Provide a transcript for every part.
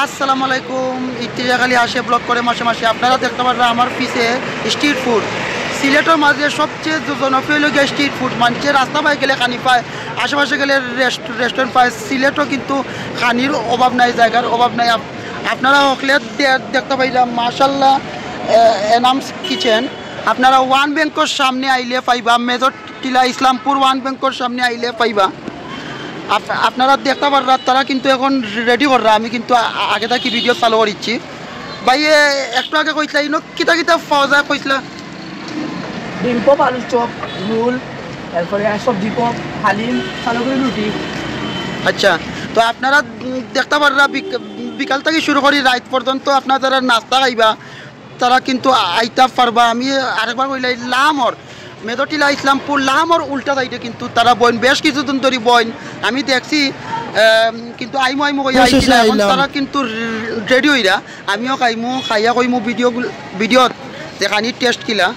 আসসালামু আলাইকুম। ইত্তেজাখালী আসে ব্লগ করে মাসে মাসে আপনারা দেখতে পারবেন আমার পিছে স্ট্রিট ফুড। সিলেটের মাঝে সবচেয়ে জনপ্রিয় হলো গিয়ে স্ট্রিট ফুড। মানুষের রাস্তা পায় গেলে খানি পায়, আশেপাশে গেলে রেস্টুরেন্ট পায়। সিলেটও কিন্তু খানির অভাব নাই, জায়গার অভাব নাই। আপনারা হকলে দেখতে পাইলাম মাশাল্লাহ এনামস কিচেন। আপনারা ওয়ান ব্যাংকের সামনে আইলে পাইবা, মেজর টিলা ইসলামপুর ওয়ান ব্যাংকের সামনে আইলে পাইবা। আপনারা দেখতে পাররা তারা কিন্তু এখন রেডি কররা। আমি কিন্তু আগে থাকি ভিডিও চালু করিচ্ছি। ভাই একটু আগে কইসলা ইনো কিতা কিতা পাওয়া যায় কইসলা? ডিম পপ, আলুর চপ, রোল, তারপরে সবজি পপ, হালিম, সালগুড়ি রুটি। আচ্ছা, তো আপনারা দেখতে পাররা বিকাল থেকে শুরু করি রাত পর্যন্ত আপনারা যারা নাস্তা খাইবা তারা কিন্তু আইতা পারবা। আমি আরেকবার কইলাই লামর মেদটিলা ইসলামপুর লামর উল্টা সাইডে কিন্তু তারা বইন বেশ কিছুদিন ধরে বইন আমি দেখছি, কিন্তু আইমো তারা কিন্তু রেডি হইরা। আমিও খাইমু, খাইয়া কইমু ভিডিওত যেখানি টেস্ট কিলা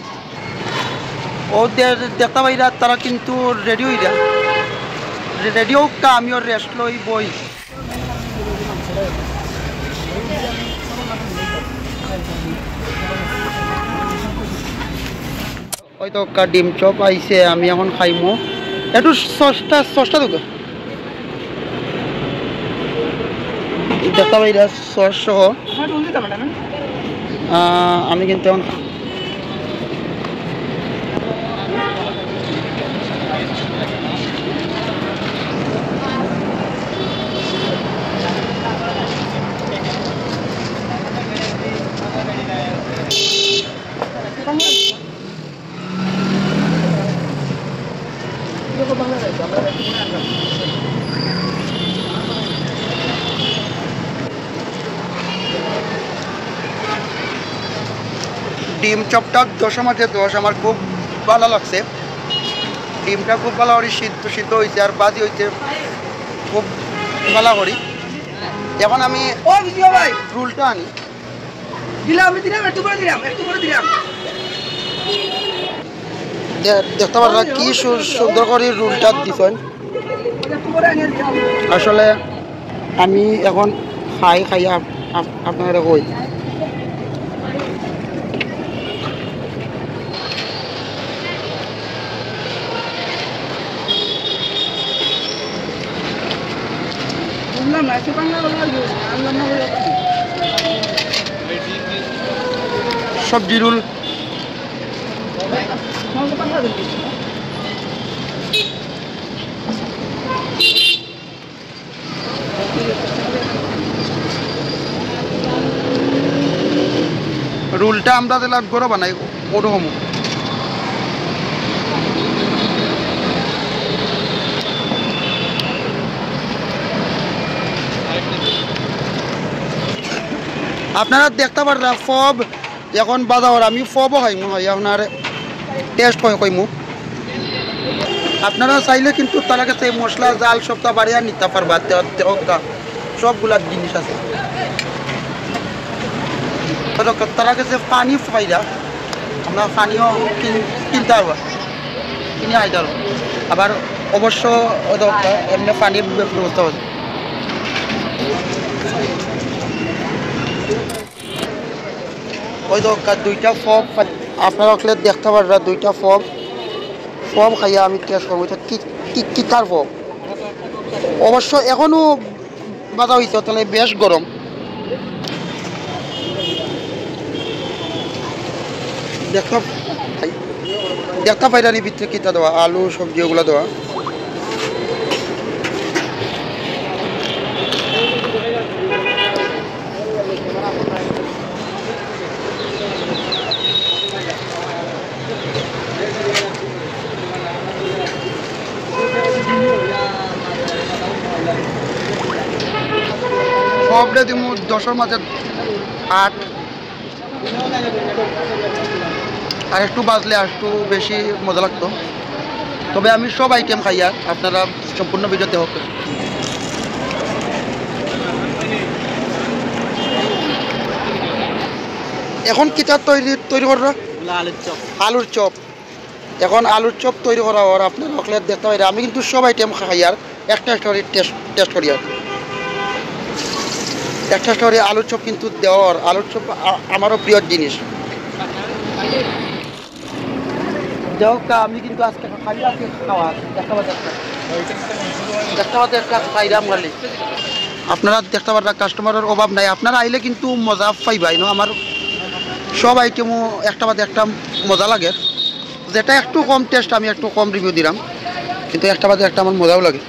ও দেখতে পাইরা তারা কিন্তু রেডি হইরা। রেডি হোক আমিও রেস্ট লই বই। হয়তো ডিম চপ আইছে, আমি এখন খাইমু। একটু সসটা দোক দেখতে পাইরা সস সহ। আমি কিন্তু এখন ডিম চপটা 10 মাঝে 10 আমার খুব ভালো লাগছে। ডিমটা খুব ভালো করে সিদ্ধ হয়েছে আর বাজি হয়েছে খুব ভালো করি। এখন আমি রুলটা আনি দেখতে পারলাম কি সুন্দর করে রুলটা দিচ্ছেন। আসলে আমি এখন খাইয়া আপনারা কই সবজি রুল রুলটা আমরা দিলাম গরো বানাই ওরকম। আপনারা দেখতে পাররা ফব এখন বাজার আমি ফবও খাইমু, হয় আপনার টেস্ট কইমু। আপনারা চাইলে কিন্তু তার কাছে মশলা জাল সবটা বাড়িয়ে নিতে পারবা। সবগুলা জিনিস আছে তারা কাছে। পানি পাইরা আমরা পানিও কিনতে পারবো, কিনে আইতে পারবো। আবার অবশ্য এমনি পানির ব্যবস্থা আছে। ওই দরকার দুইটা ফব আপনারা দেখতে পারবেন। দুইটা ফব খাইয়া আমি টেস্ট করবো কি তার ফব। অবশ্য এখনো বাজা হয়েছে তাহলে বেশ গরম। দেখতে পাইরানি ভিতরে কিতা দেওয়া আলু সবজি ওগুলো দেওয়া। সবটা দিব 10-এর মাঝে 8, আর একটু বাজলে আর একটু বেশি মজা লাগতো। তবে আমি সব আইটেম খাই, আর আপনারা সম্পূর্ণ ভিডিওতে হোক। এখন কিতা তৈরি করা আলুর চপ। এখন আলুর চপ তৈরি করা আর আপনারা হকলে দেখতে পাই। আমি কিন্তু সব আইটেম খাই আর একটা করে টেস্ট করি আর। একটা স্টোরে আলুর চপ কিন্তু দেওয়ার আলুর চপ আমারও প্রিয় জিনিস। দেওয়া আমি কিন্তু আজকে খালি আজকে খাওয়া একটা খাইলাম খালি। আপনারা দেখতে পারবেন কাস্টমারের অভাব নাই, আপনারা আইলে কিন্তু মজা পাইবাই না। আমার সব আইটেমও একটা বাদে একটা মজা লাগে, যেটা একটু কম টেস্ট আমি একটু কম রিভিউ দিলাম, কিন্তু একটা বাদে একটা আমার মজাও লাগে।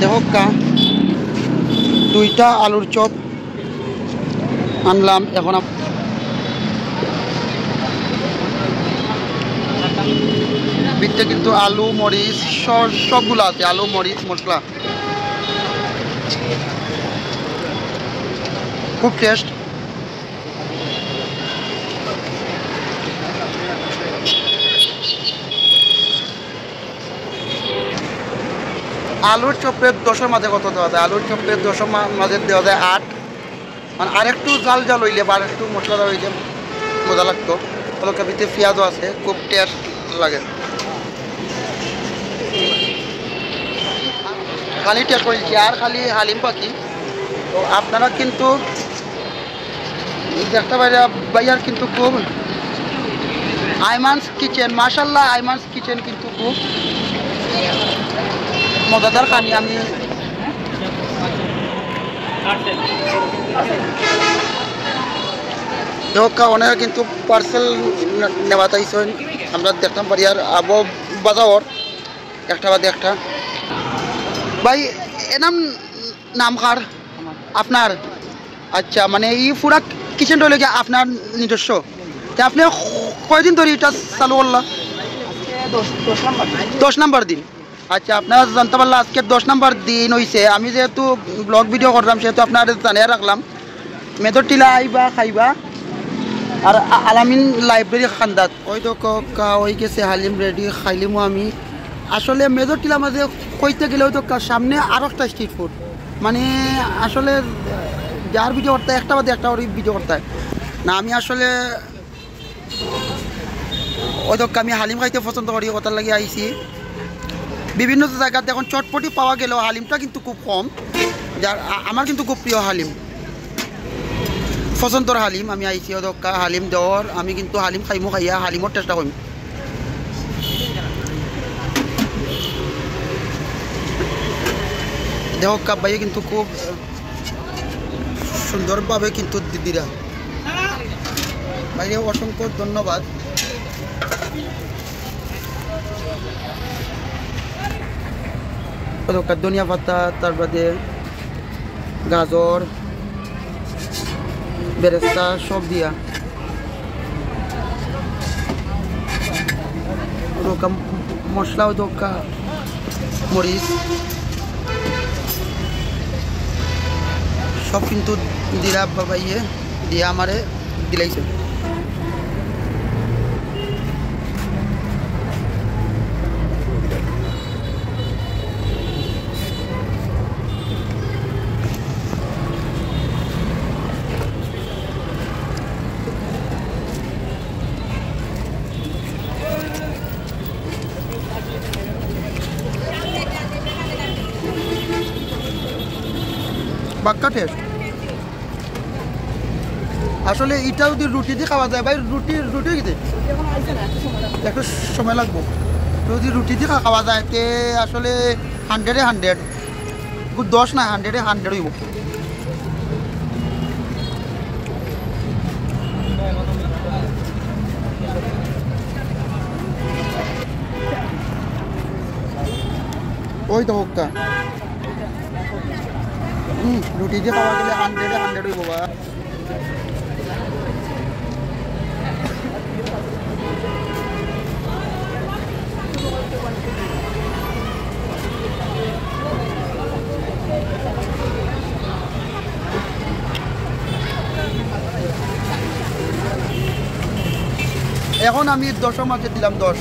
দেখো কা 2টা আলুর চপ আনলাম। এখন ভিতরে কিন্তু আলু মরিচ সবগুলো আছে, আলু মরিচ মশলা, খুব টেস্ট। আলুর চপের 10-এর মাঝে কত দেওয়া যায়? আলুর চপের 10-এর মাঝে দেওয়া যায় 8। মানে আরেকটু জাল জাল হইলে বা আরেকটু মশলাদার হইলে মজা লাগতো। ওগুলোকে ভিতরে পেঁয়াজও আছে, খুব টেস্ট লাগে। খালি টেস্ট করেছি আর খালি হালিম পাখি। তো আপনারা কিন্তু দেখতে পাই ভাইয়ার কিন্তু খুব আইমানস কিচেন, মাশাল্লাহ আইমানস কিচেন কিন্তু খুব মজাদার খানি। আমি অনেকে কিন্তু পার্সেল নেওয়া চাইছেন, আমরা দেখতাম পারি। আর আবো বাজাওর একটা বাদে একটা। ভাই এনাম নাম কার আপনার? আচ্ছা, মানে এই পুরা কিচেনটা হলে কি আপনার নিজস্ব? আপনি কয়দিন ধরে এটা চালু করলাম? 10 নাম্বার দিন। আচ্ছা, আপনারা জানতে পারলাম আজকে 10 নাম্বার দিন হয়েছে। আমি যেহেতু ব্লগ ভিডিও করলাম সেহেতু আপনার জানিয়ে রাখলাম। মেদর টিলা আইবা খাইবা আর আলামিন লাইব্রেরি খান্দাত ওই তো ওই গেছে হালিম রেডি খাইলিমও আমি। আসলে মেজর টিলা মাঝে কইতে গেলেও তো সামনে আরও একটা স্ট্রিট ফুড, মানে আসলে যার ভিডিও করতে একটা বাদে একটা ওর ভিডিও করতে না। আমি আসলে ওই তো আমি হালিম খাইতে পছন্দ করি, ওটার লাগে আইছি। বিভিন্ন জায়গাতে এখন চটপটি পাওয়া গেলেও হালিমটা কিন্তু খুব কম, যার আমার কিন্তু খুব প্রিয় হালিম, পছন্দর হালিম। আমি আইছি ওদক্কা হালিম দেওয়ার। আমি কিন্তু হালিম খাইমো, খাইয়া হালিমর চেষ্টা করিম। দেহ কাব্বাইয়ে কিন্তু খুব সুন্দরভাবে কিন্তু দিদিরা ভাইকে অসংখ্য ধন্যবাদ। ধনিয়া পাতা, তার বাদে গাজর, বেরেস্তা সব দিয়া মশলাও দোকা মরিচ সব কিন্তু দিরা বাবাইয়ে দিয়া আমারে দিলাইছে। বাক্কা টেস্ট। আসলে এটা যদি রুটি দিয়ে খাওয়া যায় ভাই, রুটি দিতে একটু সময় লাগবো। যদি রুটি দিয়ে খাওয়া যায় তে আসলে 100-এ 100, 10 না 100-এ 100 হইব। ওই তো হোক্কা রুটি দিয়ে খাওয়া গেলে 100-এ 100 হইব বা। এখন আমি 10-এর মাঝে দিলাম 10।